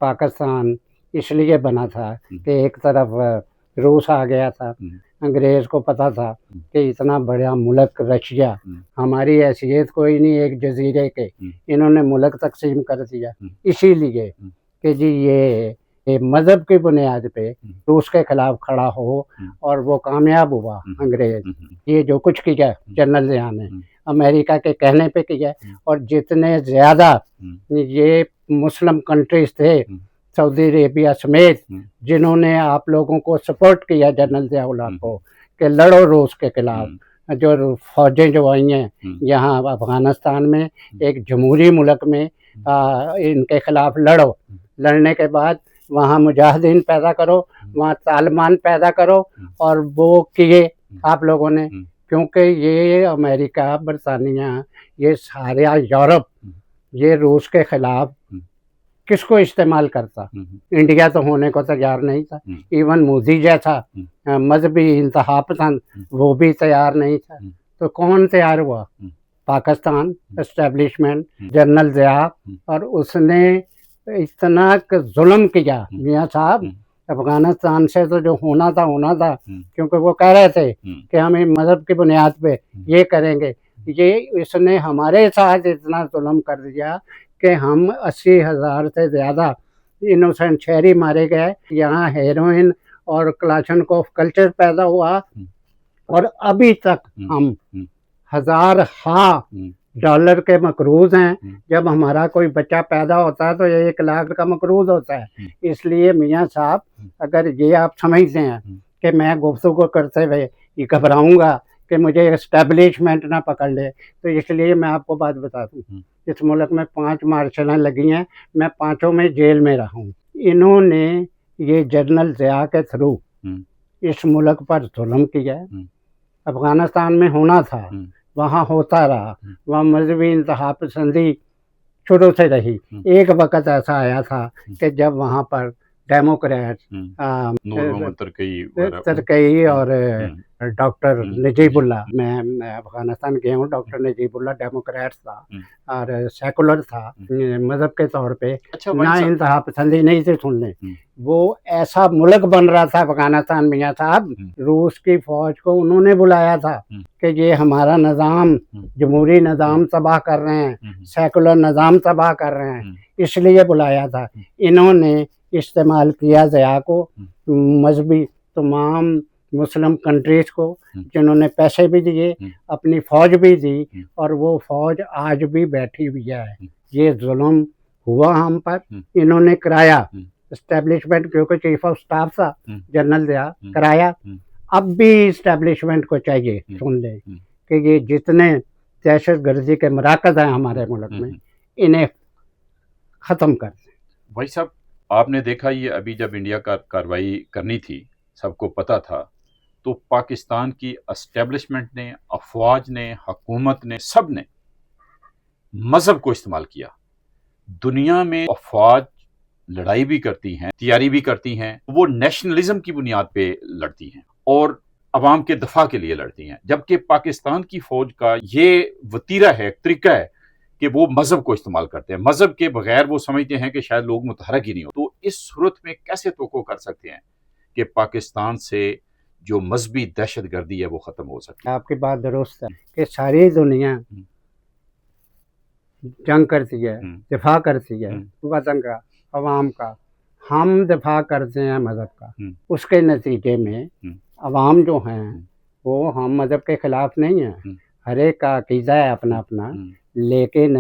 पाकिस्तान इसलिए बना था कि एक तरफ रूस आ गया था, अंग्रेज़ को पता था कि इतना बड़ा मुल्क रशिया, हमारी हैसियत कोई नहीं एक जज़ीरे के, इन्होंने मुल्क तक़सीम कर दिया। इसीलिए कि जी ये मज़हब की बुनियाद पे रूस के खिलाफ खड़ा हो और वो कामयाब हुआ अंग्रेज़। ये जो कुछ किया जनरल ज़िया ने अमेरिका के कहने पे किया, और जितने ज़्यादा ये मुस्लिम कंट्रीज़ थे सऊदी अरेबिया समेत, जिन्होंने आप लोगों को सपोर्ट किया जनरल ज़िया-उल-हक को कि लड़ो रूस के खिलाफ, जो फ़ौजें जो आई हैं यहाँ अफ़गानिस्तान में एक जमहूरी मुल्क में इनके खिलाफ लड़ो, लड़ने के बाद वहाँ मुजाहिदीन पैदा करो, वहाँ तालिबान पैदा करो, और वो किए आप लोगों ने, क्योंकि ये अमेरिका, बरतानिया, ये सारा यूरोप ये रूस के खिलाफ किसको इस्तेमाल करता? इंडिया तो होने को तैयार नहीं था। इवन मोदी जैसा मजहबी इंतहा पसंद वो भी तैयार नहीं था। तो कौन तैयार हुआ? पाकिस्तान एस्टेब्लिशमेंट, जनरल ज़िया, और उसने इतना जुल्म किया मियाँ साहब। अफगानिस्तान से तो जो होना था, क्योंकि वो कह रहे थे कि हम मज़हब की बुनियाद पे ये करेंगे, ये इसने हमारे साथ इतना जुल्म कर दिया कि हम 80,000 से ज़्यादा इनोसेंट शहरी मारे गए। यहाँ हेरोइन और क्लाशनकोफ कल्चर पैदा हुआ, और अभी तक हम हज़ार डॉलर के मकरूज़ हैं। जब हमारा कोई बच्चा पैदा होता है तो ये 1 लाख का मकरूज़ होता है। इसलिए मियाँ साहब, अगर ये आप समझते हैं कि मैं गुफ्तगू करते हुए ये घबराऊँगा कि मुझे एस्टेब्लिशमेंट ना पकड़ ले, तो इसलिए मैं आपको बात बता दूँ, इस मुल्क में 5 मार्शलें लगी हैं, मैं 5 में जेल में रहा हूँ। इन्होंने ये जनरल ज़िया के थ्रू इस मुल्क पर जुल्म किया है। अफ़गानिस्तान में होना था, वहाँ होता रहा, वहाँ मजहबी इंतहा पसंदी शुरू से रही। एक वक़्त ऐसा आया था कि जब वहाँ पर डेमोक्रेट्स तरकई और डॉक्टर नजीबुल्लाह, मैं अफ़गानिस्तान गया हूँ, डॉक्टर नजीबुल्लाह डेमोक्रेट्स था और सेकुलर था मज़हब के तौर पे। अच्छा, ना इंतहा पसंदी नहीं थी सुनने। वो ऐसा मुल्क बन रहा था अफ़गानिस्तान मियाँ साहब, रूस की फ़ौज को उन्होंने बुलाया था कि ये हमारा निज़ाम, जमहूरी निज़ाम तबाह कर रहे हैं, सेकुलर निज़ाम तबाह कर रहे हैं, इसलिए बुलाया था। इन्होंने इस्तेमाल किया ज़िया को, मजहबी तमाम मुस्लिम कंट्रीज़ को, जिन्होंने पैसे भी दिए, अपनी फ़ौज भी दी, और वो फ़ौज आज भी बैठी हुई है। ये जुल्म हुआ हम पर, इन्होंने कराया। एस्टेब्लिशमेंट, क्योंकि चीफ ऑफ स्टाफ था जनरल ज़िया, कराया। अब भी एस्टेब्लिशमेंट को चाहिए, सुन ले, कि ये जितने दहशतगर्दी के मराकज़ हैं हमारे मुल्क में, इन्हें ख़त्म कर दें। भाई साहब, आपने देखा ये अभी जब इंडिया का कार्रवाई करनी थी, सबको पता था, तो पाकिस्तान की एस्टेब्लिशमेंट ने, अफवाज ने, हुकूमत ने, सब ने मज़हब को इस्तेमाल किया। दुनिया में अफवाज लड़ाई भी करती हैं, तैयारी भी करती हैं, वो नेशनलिज्म की बुनियाद पे लड़ती हैं और अवाम के दफा के लिए लड़ती हैं, जबकि पाकिस्तान की फ़ौज का ये वतीरा है, तरीका है कि वो मज़हब को इस्तेमाल करते हैं। मज़हब के बगैर वो समझते हैं कि शायद लोग मुतहरक ही नहीं हो। तो इस सूरत में कैसे तवक्को कर सकते हैं कि पाकिस्तान से जो मजहबी दहशतगर्दी है वो ख़त्म हो सके? आपकी बात दुरुस्त है कि सारी दुनिया जंग करती है, दिफा करती है वतन का, अवाम का। हम दिफा करते हैं मज़हब का। उसके नतीजे में अवाम जो हैं वो हम मज़हब के ख़िलाफ़ नहीं हैं, हर एक का अक़ीदा है अपना अपना, लेकिन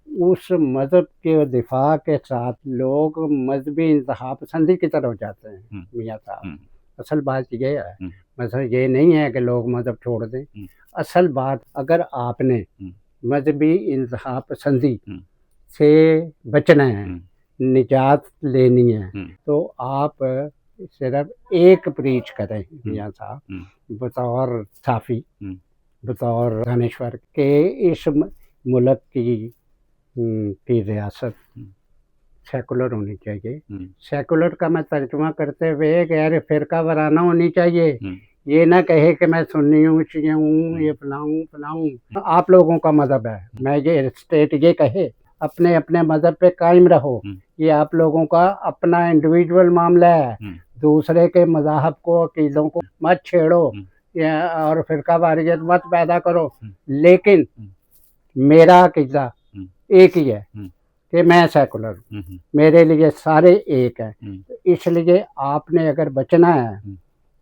उस मज़हब के दिफा के साथ लोग मजहबी इंतहा पसंदी की तरफ जाते हैं मियाँ साहब। असल बात ये है, मतलब ये नहीं है कि लोग मज़हब छोड़ दें। असल बात, अगर आपने मजहबी इंतहा पसंदी से बचना है, निजात लेनी है, तो आप सिर्फ एक प्रीच करें मियाँ साहब, बतौर साफ़ी, बतौर दानिश्वर, के इस मुल्क की रियासत सेकुलर होनी चाहिए। सेकुलर का मैं तर्जुमा करते हुए गैर फ़िरका वाराना होनी चाहिए। ये ना कहे कि मैं सुन्नी हूँ, शिया हूँ, ये फलाऊँ। आप लोगों का मज़हब है, मैं ये स्टेट ये कहे, अपने अपने मज़हब पे कायम रहो। ये आप लोगों का अपना इंडिविजुअल मामला है, दूसरे के मज़ाहब को, अकीदों को मत छेड़ो या और फ़िरका वारियत मत पैदा करो। लेकिन मेरा अकीदा एक ही है कि मैं सेकुलर हूँ, मेरे लिए सारे एक हैं। इसलिए आपने अगर बचना है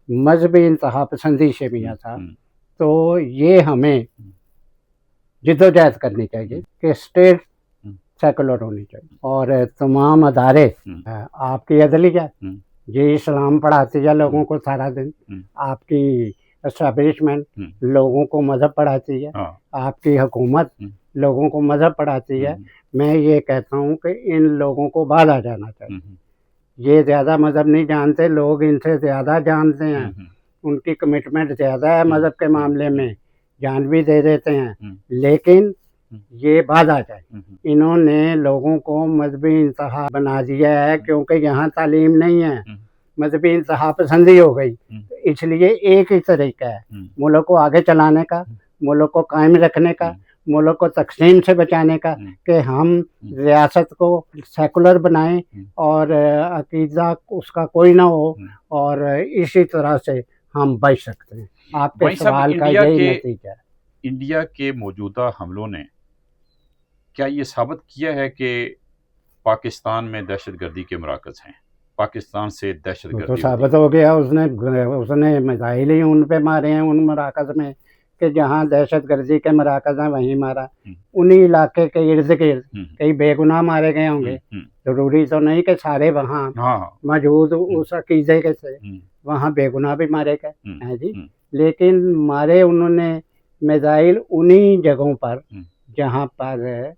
मजहबी इंतहा पसंदी से मियाँ साहब, तो ये हमें जिद्दोजहद करनी चाहिए कि स्टेट सेकुलर होनी चाहिए और तमाम अदारे, आपकी अदलिया ये इस्लाम पढ़ाती है लोगों को सारा दिन, आपकी एस्टेब्लिशमेंट लोगों को मज़हब पढ़ाती है, आपकी हुकूमत लोगों को मज़हब पढ़ाती है। मैं ये कहता हूँ कि इन लोगों को बाहर आ जाना चाहिए। ये ज़्यादा मज़हब नहीं जानते, लोग इनसे ज़्यादा जानते हैं, उनकी कमिटमेंट ज़्यादा है मज़हब के मामले में, जान भी दे देते हैं। लेकिन ये बात आ जाए, इन्होंने लोगों को मजहबी इंतहा बना दिया है क्योंकि यहाँ तालीम नहीं है, मजहबी इंतहा पसंदी हो गई। इसलिए एक ही तरीका है मुल्क को आगे चलाने का, मुल्क को कायम रखने का, मुल्क को तकसीम से बचाने का, कि हम रियासत को सेकुलर बनाएं और अकीदा उसका कोई ना हो, और इसी तरह से हम बच सकते हैं। आपके सवाल का यही नतीजा है। इंडिया के मौजूदा हमलों ने क्या ये साबित किया है कि पाकिस्तान में दहशतगर्दी के मराकज़ हैं? पाकिस्तान से दहशतगर्दी तो साबित हो गया, उसने मिसाइल ही उन पे मारे हैं, उन मराकज़ में, कि जहाँ दहशतगर्दी के मराकज़ हैं वहीं मारा। उन्हीं इलाके के इर्द गिर्द कई बेगुनाह मारे गए होंगे, ज़रूरी तो नहीं कि सारे वहाँ मौजूद उस अकीदे के से वहाँ बेगुनाह भी मारे गए हैं जी। लेकिन मारे उन्होंने मिसाइल उन्हीं जगहों पर जहाँ पर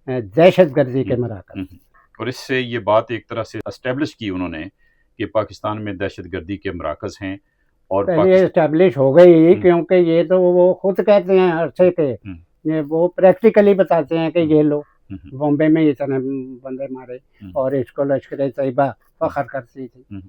दहशतगर्दी के मराकज़। और इससे ये बात एक तरह से एस्टेब्लिश की उन्होंने कि पाकिस्तान में दहशतगर्दी के मराकज़ हैं, और पहले एस्टेब्लिश हो गई, क्योंकि ये तो वो खुद कहते हैं अरसे के, ये वो प्रैक्टिकली बताते हैं कि ये लो बॉम्बे में इतने बंदे मारे, और इसको लश्कर तैयबा फख्र करती थी।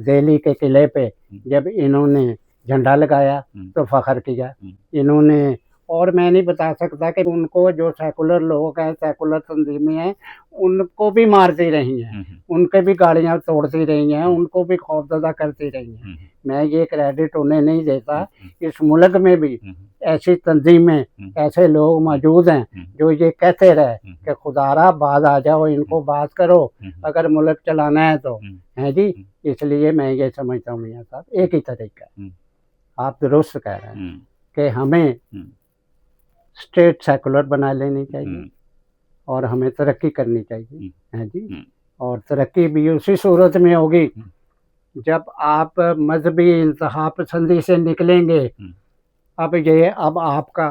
दिल्ली के किले पे जब इन्होंने झंडा लगाया तो फख्र किया इन्होंने। और मैं नहीं बता सकता कि उनको जो सेकुलर लोग हैं, सेकुलर तंजीमें हैं, उनको भी मारती रही हैं, उनके भी गाड़ियाँ तोड़ती रही हैं, उनको भी खौफजदा करती रही हैं। मैं ये क्रेडिट उन्हें नहीं देता। इस मुल्क में भी ऐसी तंजीमें, ऐसे लोग मौजूद हैं जो ये कहते रहे कि खुदारा बाज आ जाओ, इनको बात करो अगर मुल्क चलाना है तो, है जी। इसलिए मैं ये समझता हूँ मियाँ साहब, एक ही तरीका है, आप दुरुस्त कह रहे हैं कि हमें स्टेट सेकुलर बना लेनी चाहिए और हमें तरक्की करनी चाहिए, है जी। और तरक्की भी उसी सूरत में होगी जब आप मजहबी इंतहा पसंदी से निकलेंगे। अब आपका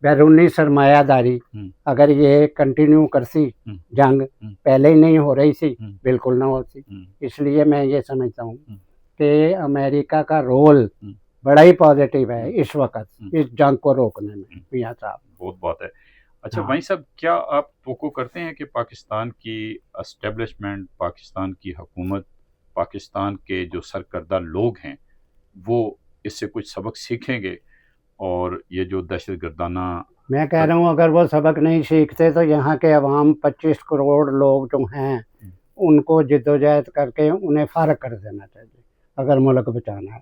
बैरूनी सरमायादारी अगर ये कंटिन्यू करती, जंग पहले ही नहीं हो रही थी, बिल्कुल ना होती। इसलिए मैं ये समझता हूँ कि अमेरिका का रोल बड़ा ही पॉजिटिव है इस वक्त इस जंग को रोकने में मियाँ साहब। बहुत बात है। अच्छा भाई साहब, क्या आप तवक्को करते हैं कि पाकिस्तान की एस्टेब्लिशमेंट, पाकिस्तान की हुकूमत, पाकिस्तान के जो सरकर्दा लोग हैं वो इससे कुछ सबक सीखेंगे, और ये जो दहशतगर्दाना, मैं कह रहा हूँ अगर वो सबक नहीं सीखते तो यहाँ के अवाम 25 करोड़ लोग जो हैं उनको जिद्दोजहद करके उन्हें फारग कर देना चाहिए अगर मुल्क बचाना है।